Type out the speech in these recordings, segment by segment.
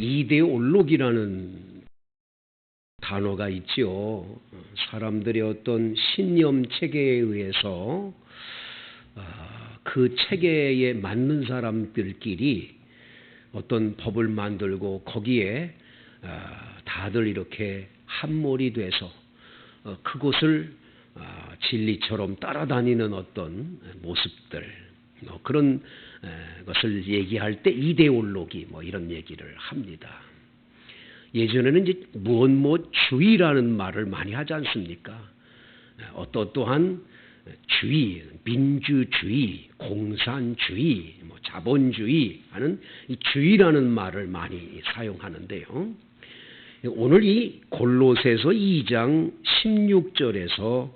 이데올로기라는 단어가 있지요. 사람들의 어떤 신념 체계에 의해서 그 체계에 맞는 사람들끼리 어떤 법을 만들고 거기에 다들 이렇게 함몰이 돼서 그것을 진리처럼 따라다니는 어떤 모습들, 그런 것을 얘기할 때 이데올로기 이런 얘기를 합니다. 예전에는 이제 무엇주의라는 말을 많이 하지 않습니까? 어떠한 주의, 민주주의, 공산주의, 자본주의 하는 이 주의라는 말을 많이 사용하는데요. 오늘 이 골로새서 2장 16절에서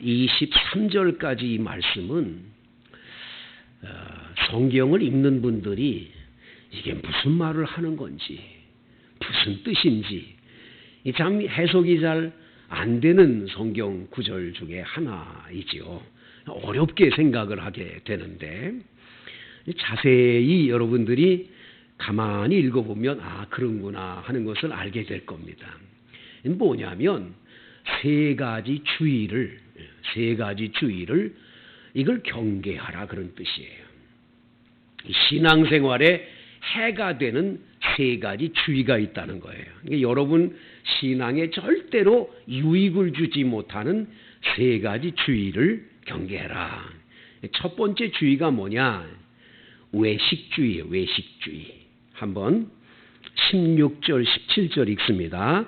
23절까지 이 말씀은 성경을 읽는 분들이 이게 무슨 말을 하는 건지, 무슨 뜻인지 참 해석이 잘 안 되는 성경 구절 중에 하나이지요. 어렵게 생각을 하게 되는데 자세히 여러분들이 가만히 읽어보면 그런구나 하는 것을 알게 될 겁니다. 뭐냐면 세 가지 주의를 이걸 경계하라 그런 뜻이에요. 신앙생활에 해가 되는 세 가지 주의가 있다는 거예요. 그러니까 여러분 신앙에 절대로 유익을 주지 못하는 세 가지 주의를 경계해라. 첫 번째 주의가 뭐냐? 외식주의예요. 외식주의. 한번 16절 17절 읽습니다.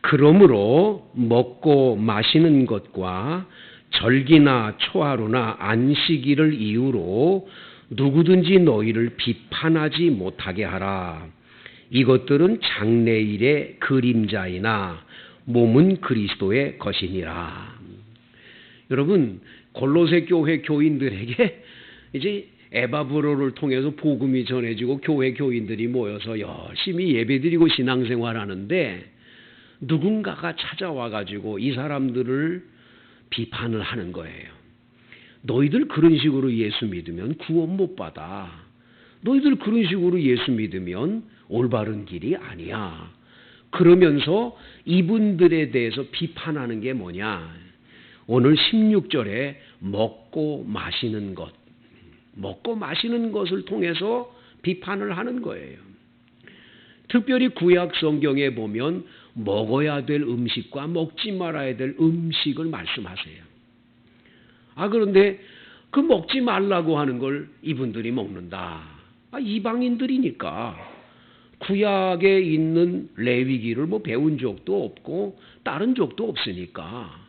그러므로 먹고 마시는 것과 절기나 초하루나 안식일을 이유로 누구든지 너희를 비판하지 못하게 하라. 이것들은 장래일의 그림자이나 몸은 그리스도의 것이니라. 여러분 골로새 교회 교인들에게 이제 에바브로를 통해서 복음이 전해지고 교회 교인들이 모여서 열심히 예배드리고 신앙생활하는데 누군가가 찾아와 가지고 이 사람들을 비판을 하는 거예요. 너희들 그런 식으로 예수 믿으면 구원 못 받아. 너희들 그런 식으로 예수 믿으면 올바른 길이 아니야. 그러면서 이분들에 대해서 비판하는 게 뭐냐? 오늘 16절에 먹고 마시는 것을 통해서 비판을 하는 거예요. 특별히 구약 성경에 보면 먹어야 될 음식과 먹지 말아야 될 음식을 말씀하세요. 그런데 그 먹지 말라고 하는 걸 이분들이 먹는다. 이방인들이니까 구약에 있는 레위기를 배운 적도 없고 다른 적도 없으니까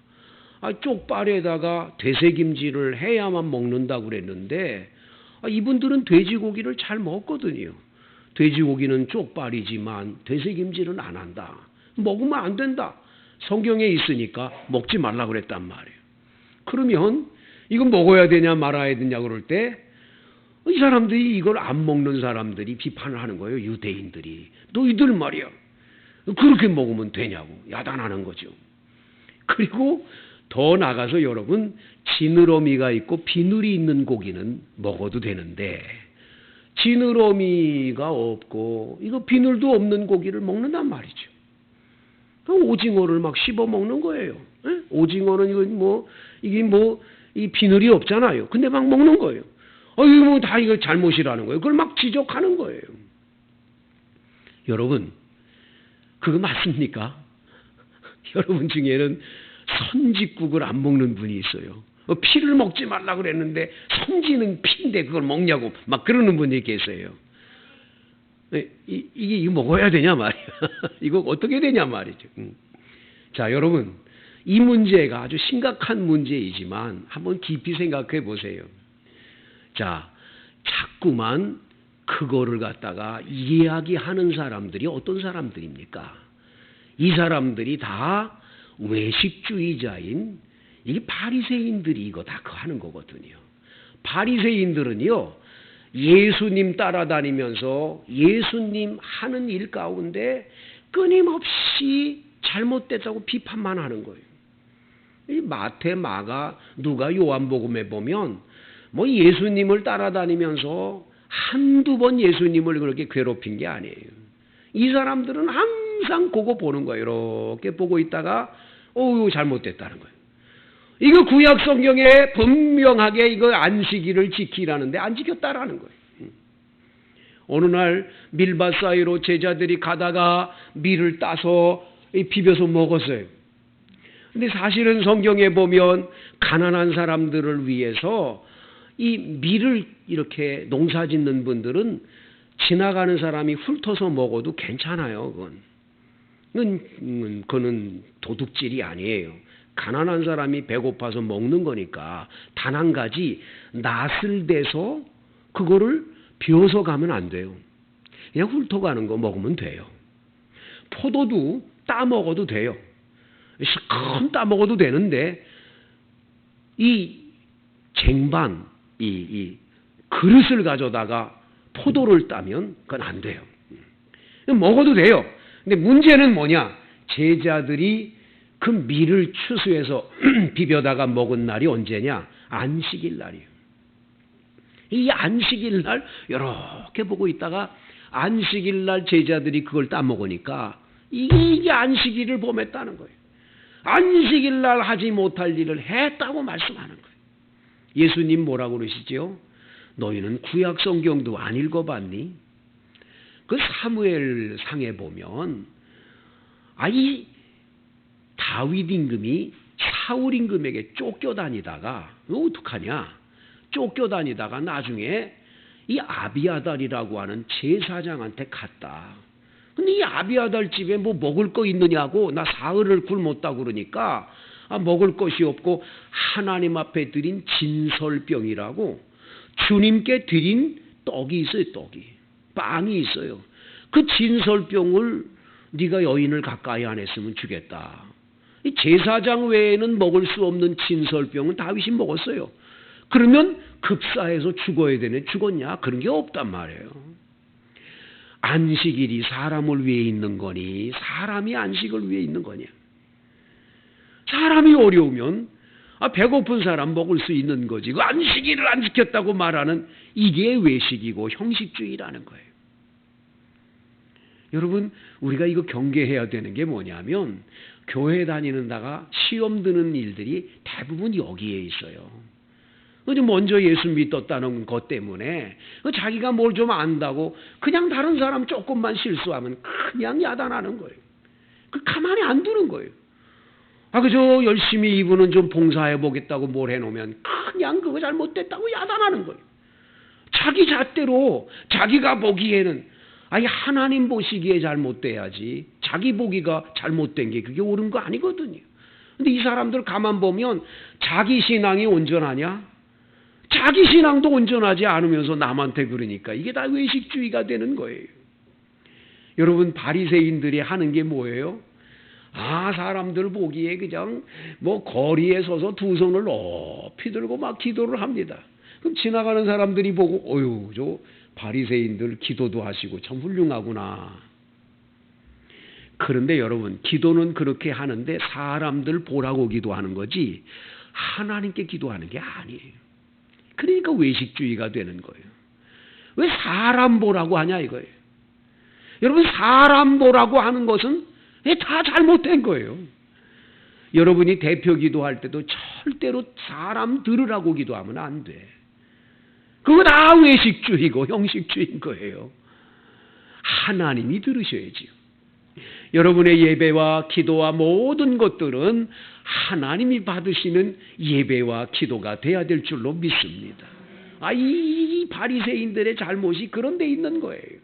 쪽발에다가 되새김질을 해야만 먹는다고 그랬는데 이분들은 돼지고기를 잘 먹거든요. 돼지고기는 쪽발이지만 되새김질은 안 한다. 먹으면 안 된다. 성경에 있으니까 먹지 말라고 그랬단 말이에요. 그러면 이거 먹어야 되냐 말아야 되냐 그럴 때 이 사람들이 이걸 안 먹는 사람들이 비판을 하는 거예요. 유대인들이. 너희들 말이야. 그렇게 먹으면 되냐고 야단하는 거죠. 그리고 더 나가서 여러분 지느러미가 있고 비늘이 있는 고기는 먹어도 되는데 지느러미가 없고 이거 비늘도 없는 고기를 먹는단 말이죠. 오징어를 막 씹어 먹는 거예요. 에? 오징어는 이 비늘이 없잖아요. 근데 막 먹는 거예요. 이거 다 이거 잘못이라는 거예요. 그걸 막 지적하는 거예요. 여러분, 그거 맞습니까? 여러분 중에는 선짓국을 안 먹는 분이 있어요. 피를 먹지 말라고 그랬는데 선지는 피인데 그걸 먹냐고 막 그러는 분이 계세요. 이거 먹어야 되냐 말이야. 이거 어떻게 되냐 말이죠. 자, 여러분, 이 문제가 아주 심각한 문제이지만 한번 깊이 생각해 보세요. 자, 자꾸만 그거를 갖다가 이야기하는 사람들이 어떤 사람들입니까? 이 사람들이 다 외식주의자인 이게 바리새인들이 이거 다 하는 거거든요. 바리새인들은요, 예수님 따라다니면서 예수님 하는 일 가운데 끊임없이 잘못됐다고 비판만 하는 거예요. 이 마태, 마가, 누가 요한복음에 보면 예수님을 따라다니면서 한두 번 예수님을 그렇게 괴롭힌 게 아니에요. 이 사람들은 항상 그거 보는 거예요. 이렇게 보고 있다가 잘못됐다는 거예요. 이거 구약 성경에 분명하게 이거 안식일을 지키라는데 안 지켰다라는 거예요. 어느 날 밀밭 사이로 제자들이 가다가 밀을 따서 비벼서 먹었어요. 근데 사실은 성경에 보면 가난한 사람들을 위해서 이 밀을 이렇게 농사 짓는 분들은 지나가는 사람이 훑어서 먹어도 괜찮아요. 그거는 도둑질이 아니에요. 가난한 사람이 배고파서 먹는 거니까 단 한 가지 낫을 대서 그거를 비워서 가면 안 돼요. 그냥 훑어가는 거 먹으면 돼요. 포도도 따 먹어도 돼요. 실컷 따 먹어도 되는데 이 쟁반, 이 그릇을 가져다가 포도를 따면 그건 안 돼요. 먹어도 돼요. 근데 문제는 뭐냐? 제자들이 그 밀을 추수해서 비벼다가 먹은 날이 언제냐? 안식일 날이에요. 이 안식일 날 이렇게 보고 있다가 안식일 날 제자들이 그걸 따먹으니까 이게 안식일을 범했다는 거예요. 안식일 날 하지 못할 일을 했다고 말씀하는 거예요. 예수님 뭐라고 그러시죠? 너희는 구약 성경도 안 읽어봤니? 그 사무엘 상에 보면 이 다윗 임금이 사울 임금에게 쫓겨다니다가 어떡하냐? 쫓겨다니다가 나중에 이 아비아달이라고 하는 제사장한테 갔다. 근데 이 아비아달 집에 뭐 먹을 거 있느냐고 나 사흘을 굶었다고 그러니까 먹을 것이 없고 하나님 앞에 드린 진설병이라고 주님께 드린 떡이 있어요. 빵이 있어요. 그 진설병을 네가 여인을 가까이 안 했으면 주겠다. 이 제사장 외에는 먹을 수 없는 진설병은 다윗이 먹었어요. 그러면 급사해서 죽어야 되네. 죽었냐? 그런 게 없단 말이에요. 안식일이 사람을 위해 있는 거니 사람이 안식을 위해 있는 거냐? 사람이 어려우면 배고픈 사람 먹을 수 있는 거지. 그 안식일을 안 지켰다고 말하는 이게 외식이고 형식주의라는 거예요. 여러분, 우리가 이거 경계해야 되는 게 뭐냐면 교회 다니는다가 시험 드는 일들이 대부분 여기에 있어요. 먼저 예수 믿었다는 것 때문에 자기가 뭘 좀 안다고 그냥 다른 사람 조금만 실수하면 그냥 야단하는 거예요. 가만히 안 두는 거예요. 그저 열심히 이분은 좀 봉사해 보겠다고 뭘 해놓으면 그냥 그거 잘못됐다고 야단하는 거예요. 자기 잣대로 자기가 보기에는 하나님 보시기에 잘못돼야지 자기 보기가 잘못된 게 그게 옳은 거 아니거든요. 근데 이 사람들 가만 보면 자기 신앙이 온전하냐? 자기 신앙도 온전하지 않으면서 남한테 그러니까 이게 다 외식주의가 되는 거예요. 여러분, 바리새인들이 하는 게 뭐예요? 사람들 보기에 그냥 거리에 서서 두 손을 높이 들고 막 기도를 합니다. 그럼 지나가는 사람들이 보고 저 바리새인들 기도도 하시고 참 훌륭하구나. 그런데 여러분, 기도는 그렇게 하는데 사람들 보라고 기도하는 거지 하나님께 기도하는 게 아니에요. 그러니까 외식주의가 되는 거예요. 왜 사람 보라고 하냐 이거예요. 여러분, 사람 보라고 하는 것은 다 잘못된 거예요. 여러분이 대표 기도할 때도 절대로 사람 들으라고 기도하면 안 돼. 그거 다 외식주의고 형식주의인 거예요. 하나님이 들으셔야지요. 여러분의 예배와 기도와 모든 것들은 하나님이 받으시는 예배와 기도가 돼야 될 줄로 믿습니다. 이 바리새인들의 잘못이 그런 데 있는 거예요.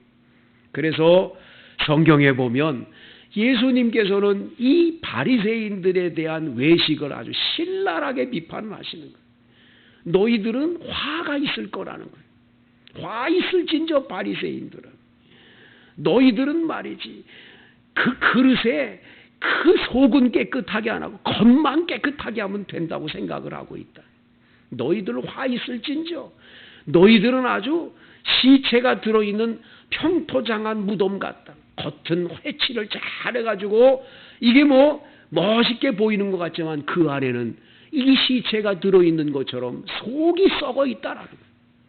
그래서 성경에 보면 예수님께서는 이 바리새인들에 대한 외식을 아주 신랄하게 비판을 하시는 거예요. 너희들은 화가 있을 거라는 거예요. 화 있을진저 바리새인들은. 너희들은 말이지 그 그릇에 그 속은 깨끗하게 안 하고 겉만 깨끗하게 하면 된다고 생각을 하고 있다. 너희들 화 있을진저 너희들은 아주 시체가 들어있는 평토장한 무덤 같다. 겉은 회칠을 잘 해가지고 이게 멋있게 보이는 것 같지만 그 안에는 이 시체가 들어있는 것처럼 속이 썩어 있다라는 거예요.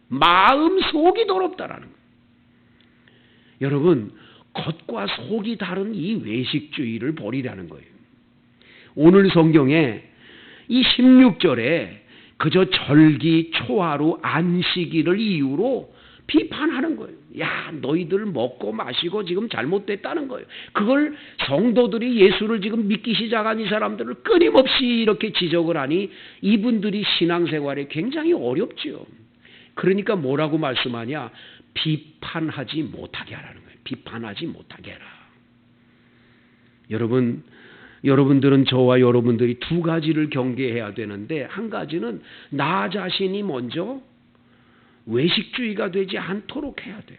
마음 속이 더럽다라는 거예요. 여러분, 겉과 속이 다른 이 외식주의를 버리라는 거예요. 오늘 성경에 이 16절에 그저 절기, 초하루, 안식일을 이유로 비판하는 거예요. 야, 너희들 먹고 마시고 지금 잘못됐다는 거예요. 그걸 성도들이 예수를 지금 믿기 시작한 이 사람들을 끊임없이 이렇게 지적을 하니 이분들이 신앙생활에 굉장히 어렵지요. 그러니까 뭐라고 말씀하냐? 비판하지 못하게 하라는 거예요. 비판하지 못하게 해라. 여러분들은 저와 여러분들이 두 가지를 경계해야 되는데, 한 가지는 나 자신이 먼저 외식주의가 되지 않도록 해야 돼요.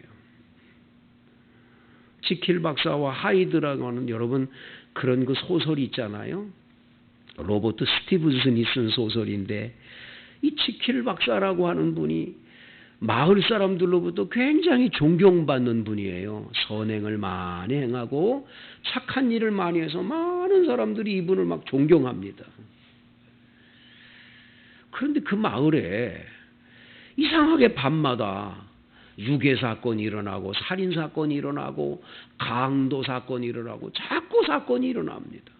지킬 박사와 하이드라고 하는 여러분 그런 그 소설이 있잖아요. 로버트 스티븐슨이 쓴 소설인데, 이 지킬 박사라고 하는 분이 마을 사람들로부터 굉장히 존경받는 분이에요. 선행을 많이 행하고 착한 일을 많이 해서 많은 사람들이 이분을 막 존경합니다. 그런데 그 마을에 이상하게 밤마다 유괴 사건이 일어나고 살인 사건이 일어나고 강도 사건이 일어나고 자꾸 사건이 일어납니다.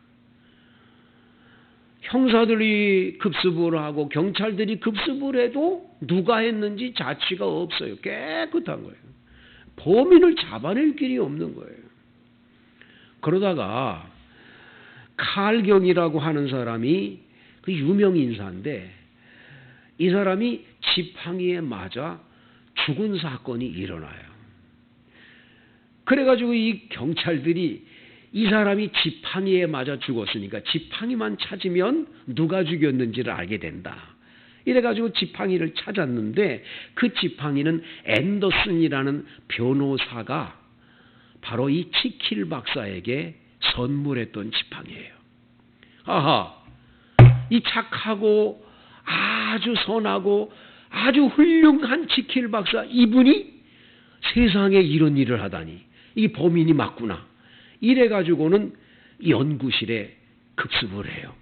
형사들이 급습을 하고 경찰들이 급습을 해도 누가 했는지 자취가 없어요. 깨끗한 거예요. 범인을 잡아낼 길이 없는 거예요. 그러다가 칼경이라고 하는 사람이 그 유명 인사인데, 이 사람이 지팡이에 맞아 죽은 사건이 일어나요. 그래가지고 이 경찰들이 이 사람이 지팡이에 맞아 죽었으니까 지팡이만 찾으면 누가 죽였는지를 알게 된다. 이래가지고 지팡이를 찾았는데, 그 지팡이는 앤더슨이라는 변호사가 바로 이 지킬 박사에게 선물했던 지팡이에요. 아하, 이 착하고 아주 선하고 아주 훌륭한 지킬 박사, 이분이 세상에 이런 일을 하다니, 이 범인이 맞구나. 이래가지고는 연구실에 급습을 해요.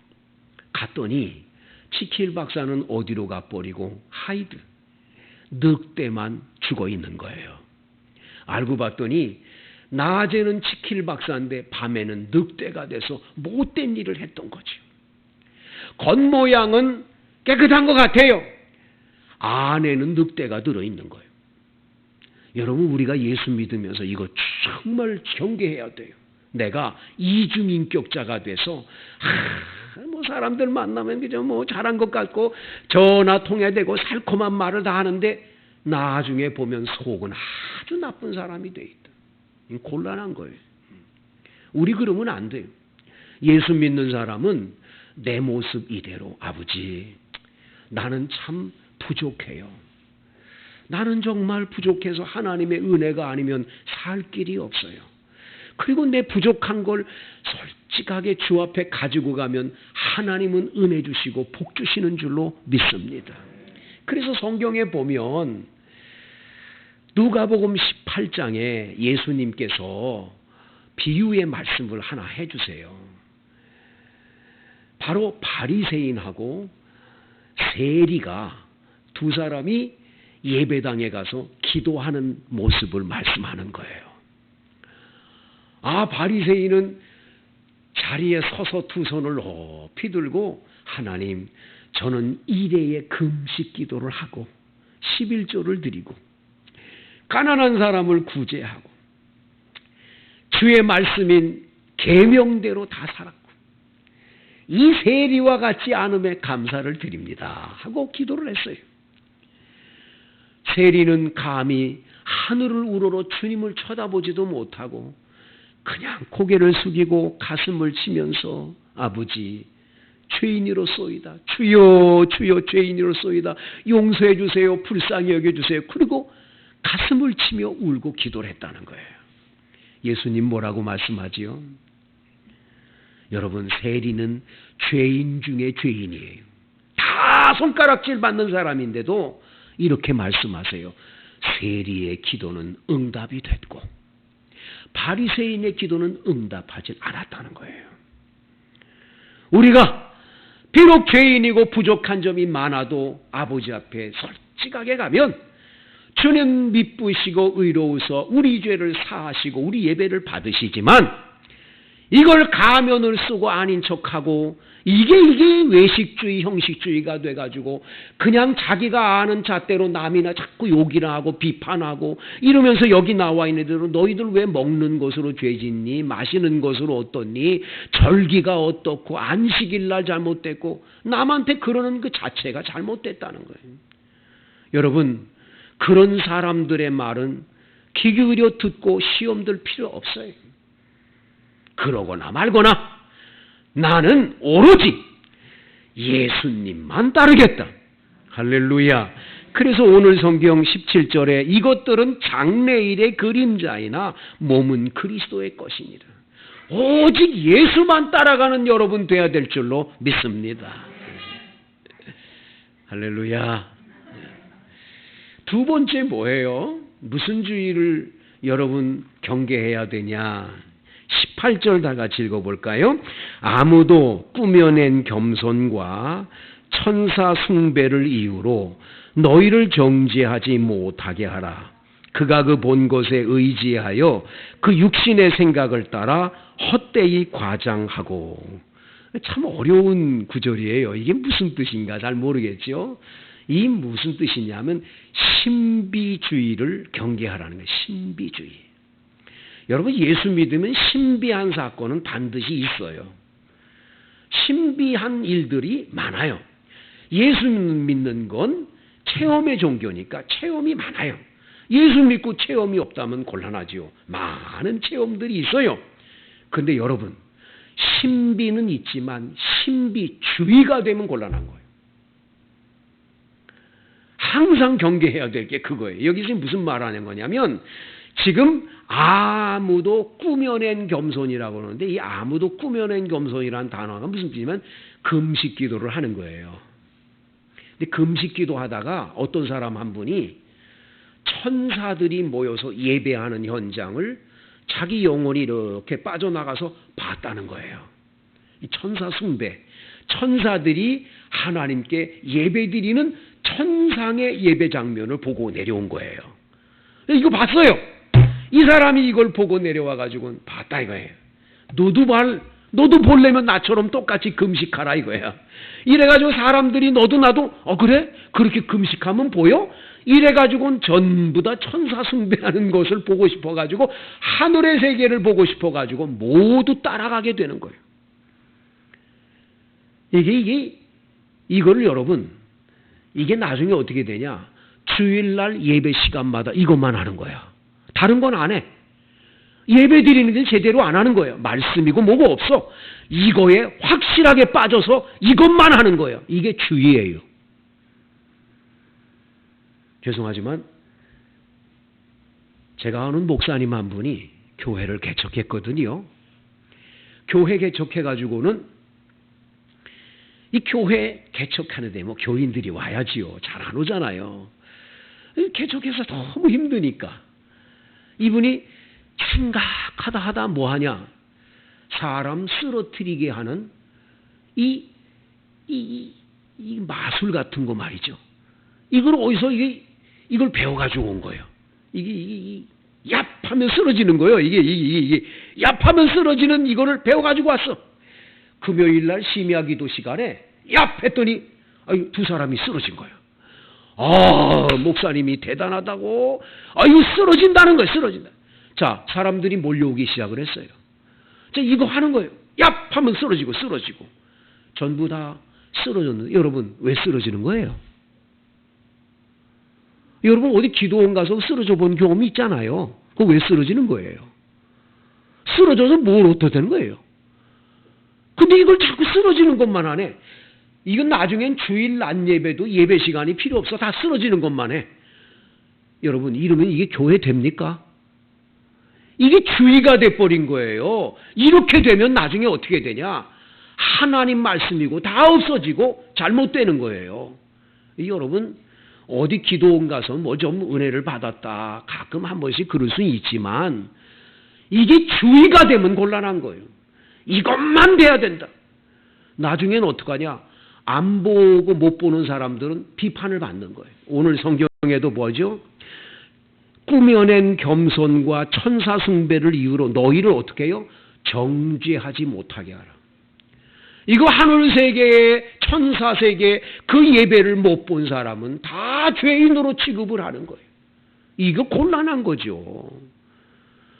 갔더니 지킬 박사는 어디로 가버리고 하이드, 늑대만 죽어 있는 거예요. 알고 봤더니 낮에는 지킬 박사인데 밤에는 늑대가 돼서 못된 일을 했던 거죠. 겉모양은 깨끗한 것 같아요. 안에는 늑대가 들어있는 거예요. 여러분, 우리가 예수 믿으면서 이거 정말 경계해야 돼요. 내가 이중인격자가 돼서 뭐 사람들 만나면 그저 뭐 잘한 것 같고 전화 통화되고 살콤한 말을 다 하는데 나중에 보면 속은 아주 나쁜 사람이 돼 있다. 곤란한 거예요. 우리 그러면 안 돼요. 예수 믿는 사람은 내 모습 이대로, 아버지, 나는 참 부족해요. 나는 정말 부족해서 하나님의 은혜가 아니면 살 길이 없어요. 그리고 내 부족한 걸 솔직하게 주 앞에 가지고 가면 하나님은 은혜 주시고 복 주시는 줄로 믿습니다. 그래서 성경에 보면 누가복음 18장에 예수님께서 비유의 말씀을 하나 해주세요. 바로 바리새인하고 세리가 두 사람이 예배당에 가서 기도하는 모습을 말씀하는 거예요. 바리새인은 자리에 서서 두 손을 높이 들고, 하나님, 저는 일회의 금식 기도를 하고 11조를 드리고 가난한 사람을 구제하고 주의 말씀인 계명대로 다 살았고 이 세리와 같지 않음에 감사를 드립니다 하고 기도를 했어요. 세리는 감히 하늘을 우러러 주님을 쳐다보지도 못하고 그냥 고개를 숙이고 가슴을 치면서, 아버지, 죄인이로소이다. 주여, 주여, 죄인이로소이다. 용서해 주세요. 불쌍히 여겨주세요. 그리고 가슴을 치며 울고 기도를 했다는 거예요. 예수님 뭐라고 말씀하지요? 여러분, 세리는 죄인 중에 죄인이에요. 다 손가락질 받는 사람인데도 이렇게 말씀하세요. 세리의 기도는 응답이 됐고 바리새인의 기도는 응답하지 않았다는 거예요. 우리가 비록 죄인이고 부족한 점이 많아도 아버지 앞에 솔직하게 가면 주는 미쁘시고 의로우서 우리 죄를 사하시고 우리 예배를 받으시지만 이걸 가면을 쓰고 아닌 척하고 이게 외식주의 형식주의가 돼가지고 그냥 자기가 아는 잣대로 남이나 자꾸 욕이나 하고 비판하고 이러면서 여기 나와 있는 대로 너희들 왜 먹는 것으로 죄짓니, 마시는 것으로 어떻니, 절기가 어떻고 안식일날 잘못됐고 남한테 그러는 그 자체가 잘못됐다는 거예요. 여러분, 그런 사람들의 말은 귀 기울여 듣고 시험 들 필요 없어요. 그러거나 말거나 나는 오로지 예수님만 따르겠다. 할렐루야. 그래서 오늘 성경 17절에 이것들은 장래일의 그림자이나 몸은 그리스도의 것이니라. 오직 예수만 따라가는 여러분 돼야 될 줄로 믿습니다. 할렐루야. 두 번째 뭐예요? 무슨 주의를 여러분 경계해야 되냐? 18절 다 같이 읽어볼까요? 아무도 꾸며낸 겸손과 천사 숭배를 이유로 너희를 정죄하지 못하게 하라. 그가 그 본 것에 의지하여 그 육신의 생각을 따라 헛되이 과장하고. 참 어려운 구절이에요. 이게 무슨 뜻인가 잘 모르겠죠. 이 무슨 뜻이냐면 신비주의를 경계하라는 거예요. 신비주의. 여러분, 예수 믿으면 신비한 사건은 반드시 있어요. 신비한 일들이 많아요. 예수 믿는 건 체험의 종교니까 체험이 많아요. 예수 믿고 체험이 없다면 곤란하지요. 많은 체험들이 있어요. 그런데 여러분, 신비는 있지만 신비주의가 되면 곤란한 거예요. 항상 경계해야 될 게 그거예요. 여기서 무슨 말 하는 거냐면 지금 아무도 꾸며낸 겸손이라고 하는데 이 아무도 꾸며낸 겸손이라는 단어가 무슨 뜻이냐면 금식 기도를 하는 거예요. 근데 금식 기도 하다가 어떤 사람 한 분이 천사들이 모여서 예배하는 현장을 자기 영혼이 이렇게 빠져나가서 봤다는 거예요. 이 천사 숭배. 천사들이 하나님께 예배드리는 천상의 예배 장면을 보고 내려온 거예요. 이거 봤어요. 이 사람이 이걸 보고 내려와가지고 봤다 이거예요. 너도 보려면 나처럼 똑같이 금식하라 이거야. 이래가지고 사람들이 너도 나도 그래? 그렇게 금식하면 보여? 이래가지고는 전부 다 천사 숭배하는 것을 보고 싶어가지고 하늘의 세계를 보고 싶어가지고 모두 따라가게 되는 거예요. 이거를 여러분, 이게 나중에 어떻게 되냐? 주일날 예배 시간마다 이것만 하는 거야. 다른 건 안 해. 예배 드리는 데 제대로 안 하는 거예요. 말씀이고 뭐고 없어. 이거에 확실하게 빠져서 이것만 하는 거예요. 이게 주의예요. 죄송하지만 제가 아는 목사님 한 분이 교회를 개척했거든요. 교회 개척해가지고는 이 교회 개척하는데 뭐 교인들이 와야지요. 잘 안 오잖아요. 개척해서 너무 힘드니까 이분이 생각하다 하다 뭐하냐, 사람 쓰러뜨리게 하는 이 마술 같은 거 말이죠. 이걸 어디서 이걸 배워가지고 온 거예요. 이게 얍하면 쓰러지는 거예요. 이게 얍하면 쓰러지는 이거를 배워가지고 왔어. 금요일날 심야기도 시간에 얍 했더니 두 사람이 쓰러진 거예요. 목사님이 대단하다고. 이거 쓰러진다는 거예요. 쓰러진다. 자, 사람들이 몰려오기 시작을 했어요. 자, 이거 하는 거예요. 얍 하면 쓰러지고 전부 다 쓰러졌는데 여러분, 왜 쓰러지는 거예요? 여러분, 어디 기도원 가서 쓰러져 본 경험이 있잖아요. 그거 왜 쓰러지는 거예요? 쓰러져서 뭘 어떻게 되는 거예요? 근데 이걸 자꾸 쓰러지는 것만 하네. 이건 나중엔 주일 낮 예배도 예배 시간이 필요 없어. 다 쓰러지는 것만 해. 여러분, 이러면 이게 교회 됩니까? 이게 주의가 돼버린 거예요. 이렇게 되면 나중에 어떻게 되냐? 하나님 말씀이고 다 없어지고 잘못되는 거예요. 여러분, 어디 기도원 가서 뭐 좀 은혜를 받았다 가끔 한 번씩 그럴 수는 있지만 이게 주의가 되면 곤란한 거예요. 이것만 돼야 된다. 나중엔 어떡하냐? 안 보고 못 보는 사람들은 비판을 받는 거예요. 오늘 성경에도 뭐죠? 꾸며낸 겸손과 천사 숭배를 이유로 너희를 어떻게 해요? 정죄하지 못하게 하라. 이거 하늘 세계의 천사 세계 그 예배를 못 본 사람은 다 죄인으로 취급을 하는 거예요. 이거 곤란한 거죠.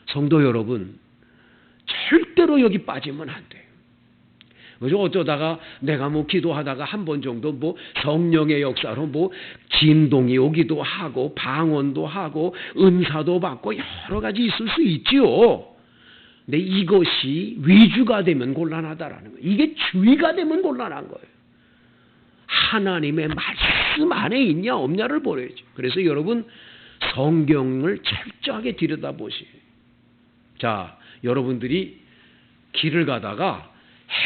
성도 여러분, 절대로 여기 빠지면 안 돼요. 그죠? 어쩌다가 내가 뭐 기도하다가 한 번 정도 뭐 성령의 역사로 뭐 진동이 오기도 하고 방언도 하고 은사도 받고 여러 가지 있을 수 있지요. 근데 이것이 위주가 되면 곤란하다라는 거예요. 이게 주의가 되면 곤란한 거예요. 하나님의 말씀 안에 있냐 없냐를 보여야죠. 그래서 여러분 성경을 철저하게 들여다보세요. 자, 여러분들이 길을 가다가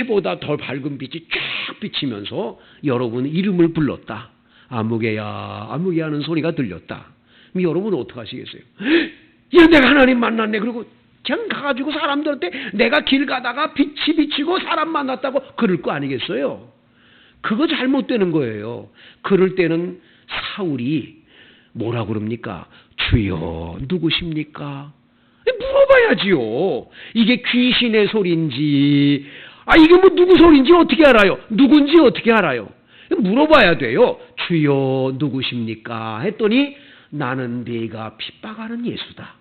해보다 더 밝은 빛이 쫙 비치면서 여러분 이름을 불렀다. 아무개야 아무개 하는 소리가 들렸다. 그럼 여러분은 어떻게 하시겠어요? 야, 내가 하나님 만났네. 그리고 그냥 가가지고 사람들한테 내가 길 가다가 빛이 비치고 사람 만났다고 그럴 거 아니겠어요? 그거 잘못되는 거예요. 그럴 때는 사울이 뭐라 그럽니까? 주여 누구십니까? 물어봐야지요. 이게 귀신의 소리인지 이게 뭐 누구 소리인지 어떻게 알아요? 누군지 어떻게 알아요? 물어봐야 돼요. 주여 누구십니까? 했더니 나는 네가 핍박하는 예수다.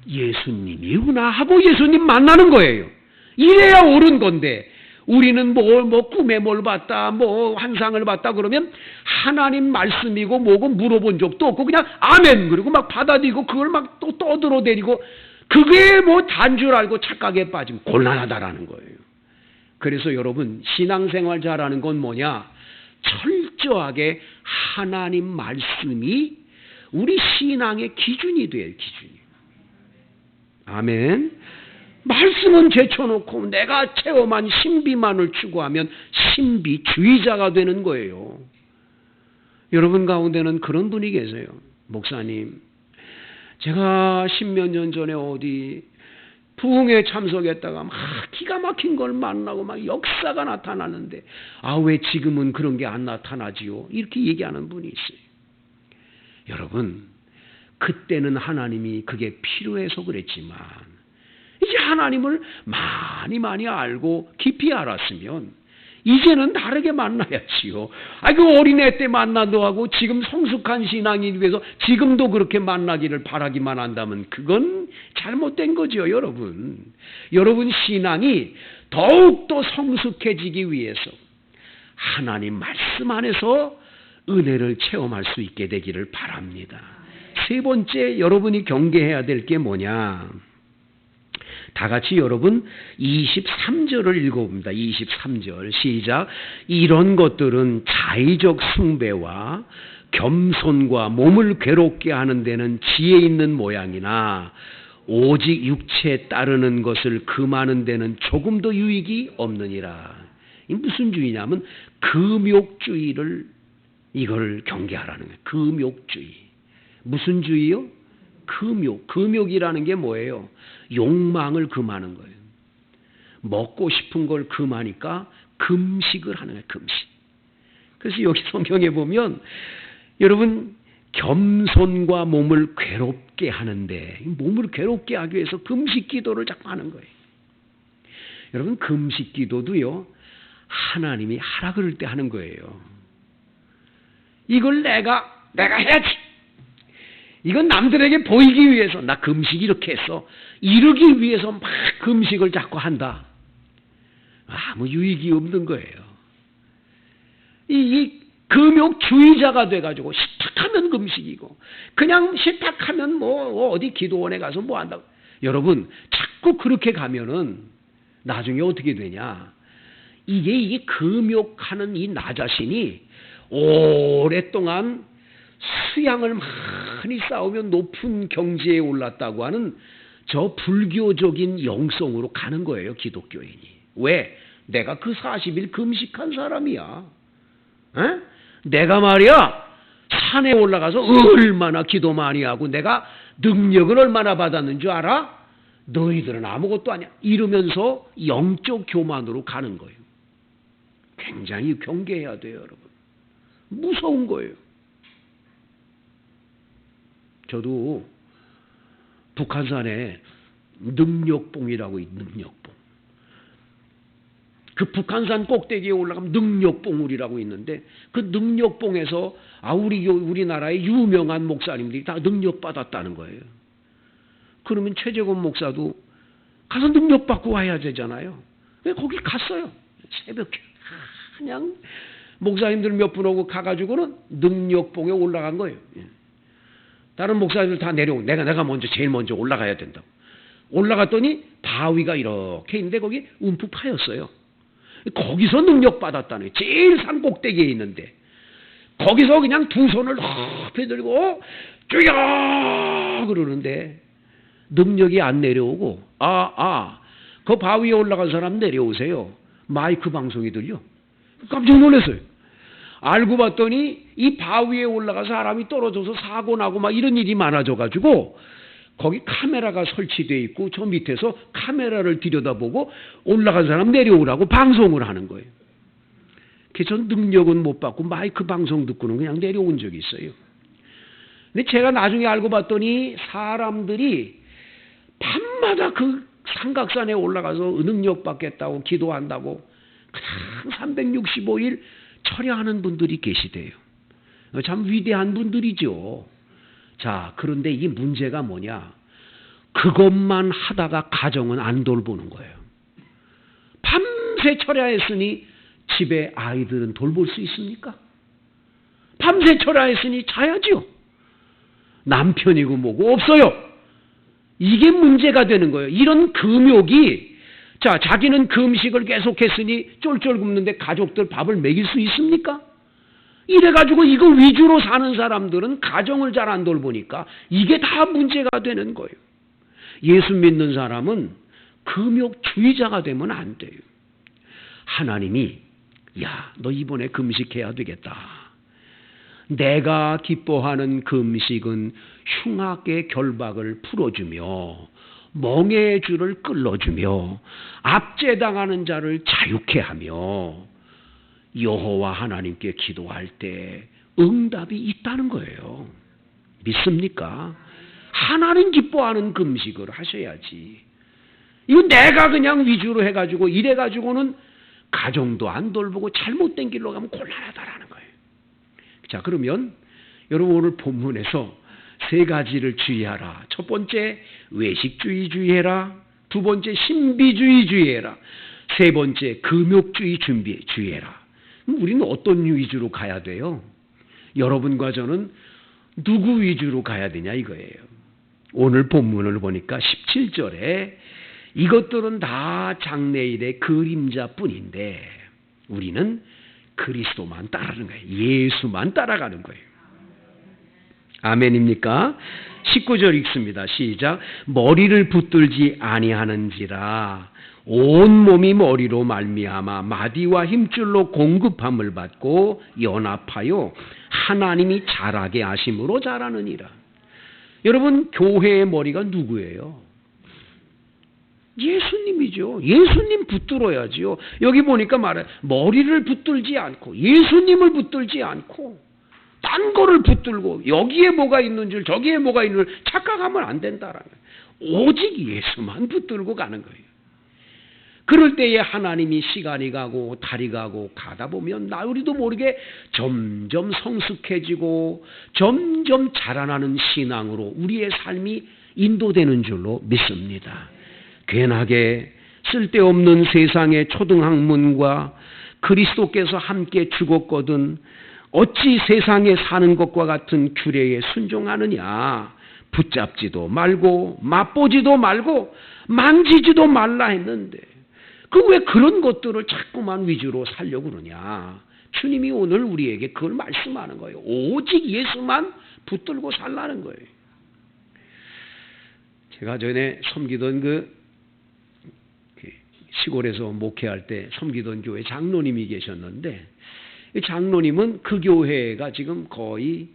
예수님이구나 하고 예수님 만나는 거예요. 이래야 옳은 건데 우리는 뭐 꿈에 뭘 봤다 뭐 환상을 봤다 그러면 하나님 말씀이고 뭐고 물어본 적도 없고 그냥 아멘 그리고 막 받아들이고 그걸 막 또 떠들어대리고 그게 뭐 단 줄 알고 착각에 빠지면 곤란하다라는 거예요. 그래서 여러분 신앙생활 잘하는 건 뭐냐? 철저하게 하나님 말씀이 우리 신앙의 기준이 돼요. 기준이. 아멘. 말씀은 제쳐놓고 내가 체험한 신비만을 추구하면 신비주의자가 되는 거예요. 여러분 가운데는 그런 분이 계세요. 목사님, 제가 10몇 년 전에 어디 부흥회 참석했다가 막 기가 막힌 걸 만나고 막 역사가 나타나는데 왜 지금은 그런 게 안 나타나지요? 이렇게 얘기하는 분이 있어요. 여러분, 그때는 하나님이 그게 필요해서 그랬지만 이제 하나님을 많이 알고 깊이 알았으면 이제는 다르게 만나야지요. 그 어린애 때 만나도 하고 지금 성숙한 신앙이 위해서 지금도 그렇게 만나기를 바라기만 한다면 그건 잘못된 거죠, 여러분. 여러분 신앙이 더욱더 성숙해지기 위해서 하나님 말씀 안에서 은혜를 체험할 수 있게 되기를 바랍니다. 세 번째 여러분이 경계해야 될 게 뭐냐? 다 같이 여러분 23절을 읽어봅니다. 23절 시작. 이런 것들은 자의적 숭배와 겸손과 몸을 괴롭게 하는 데는 지혜 있는 모양이나 오직 육체에 따르는 것을 금하는 데는 조금도 유익이 없느니라. 이 무슨 주의냐면 금욕주의를 이걸 경계하라는 거예요. 금욕주의. 무슨 주의요? 금욕. 금욕이라는 게 뭐예요? 욕망을 금하는 거예요. 먹고 싶은 걸 금하니까 금식을 하는 거예요. 금식. 그래서 여기 성경에 보면 여러분 겸손과 몸을 괴롭게 하는데 몸을 괴롭게 하기 위해서 금식 기도를 자꾸 하는 거예요. 여러분 금식 기도도요. 하나님이 하라 그럴 때 하는 거예요. 이걸 내가 해야지. 이건 남들에게 보이기 위해서 나 금식 이렇게 했어. 이러기 위해서 막 금식을 자꾸 한다. 아무 유익이 없는 거예요. 이 금욕주의자가 돼가지고 식탁하면 금식이고 그냥 식탁하면 뭐 어디 기도원에 가서 뭐 한다고. 여러분 자꾸 그렇게 가면은 나중에 어떻게 되냐. 이게 금욕하는 이 나 자신이 오랫동안 수양을 많이 쌓으면 높은 경지에 올랐다고 하는 저 불교적인 영성으로 가는 거예요. 기독교인이. 왜? 내가 그 40일 금식한 사람이야. 에? 내가 말이야 산에 올라가서 얼마나 기도 많이 하고 내가 능력을 얼마나 받았는 줄 알아? 너희들은 아무것도 아니야. 이러면서 영적 교만으로 가는 거예요. 굉장히 경계해야 돼요. 여러분. 무서운 거예요. 저도 북한산에 능력봉이라고 능력봉. 그 북한산 꼭대기에 올라가면 능력봉우리라고 있는데 그 능력봉에서 우리나라의 유명한 목사님들이 다 능력받았다는 거예요. 그러면 최재권 목사도 가서 능력받고 와야 되잖아요. 왜 거기 갔어요? 새벽에 그냥 목사님들 몇 분 오고 가가지고는 능력봉에 올라간 거예요. 다른 목사님들 다 내려오고 내가 제일 먼저 올라가야 된다고. 올라갔더니 바위가 이렇게 있는데 거기 움푹 파였어요. 거기서 능력받았다는 거예요. 제일 산 꼭대기에 있는데 거기서 그냥 두 손을 높이 들고 주여 그러는데 능력이 안 내려오고 그 바위에 올라간 사람 내려오세요. 마이크 방송이 들려. 깜짝 놀랐어요. 알고 봤더니 이 바위에 올라가 사람이 떨어져서 사고 나고 막 이런 일이 많아져가지고 거기 카메라가 설치되어 있고 저 밑에서 카메라를 들여다보고 올라간 사람 내려오라고 방송을 하는 거예요. 그래서 전 능력은 못 받고 마이크 방송 듣고는 그냥 내려온 적이 있어요. 근데 제가 나중에 알고 봤더니 사람들이 밤마다 그 삼각산에 올라가서 능력 받겠다고 기도한다고 그냥 365일 철야하는 분들이 계시대요. 참 위대한 분들이죠. 자, 그런데 이 문제가 뭐냐? 그것만 하다가 가정은 안 돌보는 거예요. 밤새 철야했으니 집에 아이들은 돌볼 수 있습니까? 밤새 철야했으니 자야지요. 남편이고 뭐고 없어요. 이게 문제가 되는 거예요. 이런 금욕이 자기는 금식을 계속했으니 쫄쫄 굶는데 가족들 밥을 먹일 수 있습니까? 이래가지고 이거 위주로 사는 사람들은 가정을 잘 안 돌보니까 이게 다 문제가 되는 거예요. 예수 믿는 사람은 금욕주의자가 되면 안 돼요. 하나님이 너 이번에 금식해야 되겠다. 내가 기뻐하는 금식은 흉악의 결박을 풀어주며 멍해의 줄을 끌어주며 압제당하는 자를 자유케 하며 여호와 하나님께 기도할 때 응답이 있다는 거예요. 믿습니까? 하나님 기뻐하는 금식을 하셔야지. 이거 내가 그냥 위주로 해가지고 이래가지고는 가정도 안 돌보고 잘못된 길로 가면 곤란하다라는 거예요. 자, 그러면 여러분 오늘 본문에서 세 가지를 주의하라. 첫 번째 외식주의 주의해라. 두 번째 신비주의 주의해라. 세 번째 금욕주의 주의해라. 우리는 어떤 위주로 가야 돼요? 여러분과 저는 누구 위주로 가야 되냐 이거예요. 오늘 본문을 보니까 17절에 이것들은 다 장래일의 그림자뿐인데 우리는 그리스도만 따르는 거예요. 예수만 따라가는 거예요. 아멘입니까? 19절 읽습니다. 시작. 머리를 붙들지 아니하는지라 온 몸이 머리로 말미암아 마디와 힘줄로 공급함을 받고 연합하여 하나님이 자라게 하심으로 자라느니라. 여러분 교회의 머리가 누구예요? 예수님이죠. 예수님 붙들어야지요. 여기 보니까 말해 머리를 붙들지 않고 예수님을 붙들지 않고 딴 거를 붙들고 여기에 뭐가 있는 줄 저기에 뭐가 있는 줄 착각하면 안 된다라는 거예요. 오직 예수만 붙들고 가는 거예요. 그럴 때에 하나님이 시간이 가고 달이 가고 가다 보면 우리도 모르게 점점 성숙해지고 점점 자라나는 신앙으로 우리의 삶이 인도되는 줄로 믿습니다. 괜하게 쓸데없는 세상의 초등학문과 그리스도께서 함께 죽었거든 어찌 세상에 사는 것과 같은 규례에 순종하느냐. 붙잡지도 말고 맛보지도 말고 만지지도 말라 했는데 왜 그런 것들을 자꾸만 위주로 살려고 그러냐. 주님이 오늘 우리에게 그걸 말씀하는 거예요. 오직 예수만 붙들고 살라는 거예요. 제가 전에 섬기던 시골에서 목회할 때 섬기던 교회 장로님이 계셨는데 이 장로님은 그 교회가 지금 거의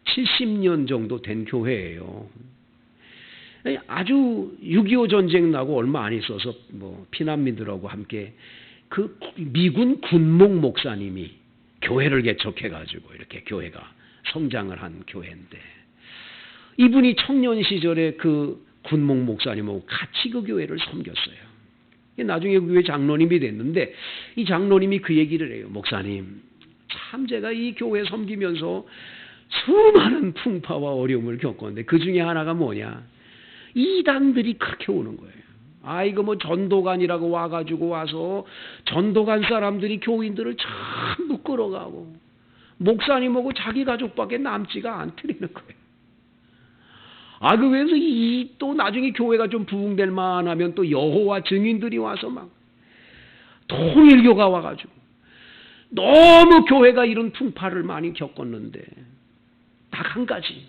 70년 정도 된 교회예요. 아주 6.25 전쟁 나고 얼마 안 있어서 피난민들하고 함께 그 미군 군목 목사님이 교회를 개척해가지고 이렇게 교회가 성장을 한 교회인데 이분이 청년 시절에 그 군목 목사님하고 같이 그 교회를 섬겼어요. 나중에 그 교회 장로님이 됐는데 이 장로님이 그 얘기를 해요. 목사님, 참 제가 이 교회 섬기면서 수많은 풍파와 어려움을 겪었는데 그 중에 하나가 뭐냐? 이단들이 그렇게 오는 거예요. 이거 뭐 전도관이라고 와가지고 와서 전도관 사람들이 교인들을 전부 끌어가고 목사님하고 자기 가족밖에 남지가 않더라는 거예요. 그래서 또 나중에 교회가 좀 부흥될 만하면 또 여호와 증인들이 와서 막 통일교가 와가지고 너무 교회가 이런 풍파를 많이 겪었는데 딱 한 가지,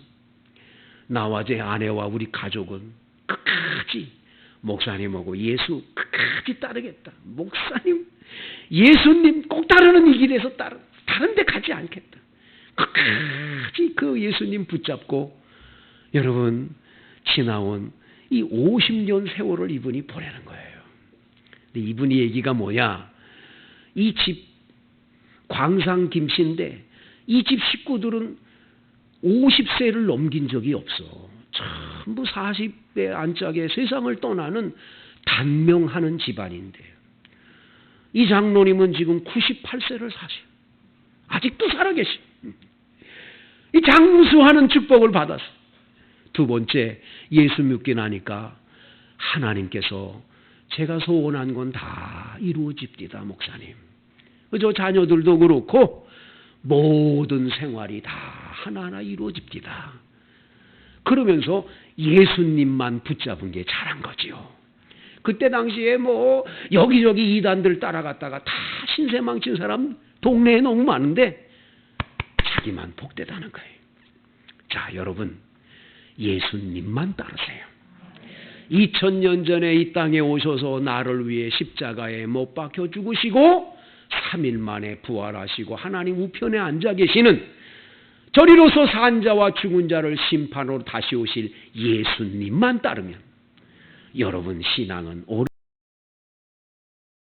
나와 제 아내와 우리 가족은 끝까지 목사님하고 예수 끝까지 따르겠다. 목사님, 예수님 꼭 따르는 이 길에서 다른 데 가지 않겠다. 끝까지 그 예수님 붙잡고 여러분 지나온 이 50년 세월을 이분이 보내는 거예요. 근데 이분이 얘기가 뭐냐? 이 집 광상 김씨인데 이 집 식구들은 50세를 넘긴 적이 없어. 전부 40대 안짝에 세상을 떠나는 단명하는 집안인데 이 장로님은 지금 98세를 사셔. 아직도 살아계셔. 이 장수하는 축복을 받았어. 두 번째, 예수 믿고 나니까 하나님께서 제가 소원한 건 다 이루어집니다, 목사님. 저 자녀들도 그렇고 모든 생활이 다 하나하나 이루어집니다. 그러면서 예수님만 붙잡은 게 잘한 거지요. 그때 당시에 뭐 여기저기 이단들 따라갔다가 다 신세망친 사람 동네에 너무 많은데 자기만 복되다는 거예요. 자, 여러분, 예수님만 따르세요. 2000년 전에 이 땅에 오셔서 나를 위해 십자가에 못 박혀 죽으시고 3일 만에 부활하시고 하나님 우편에 앉아 계시는 저리로서 산 자와 죽은 자를 심판으로 다시 오실 예수님만 따르면 여러분 신앙은 옳은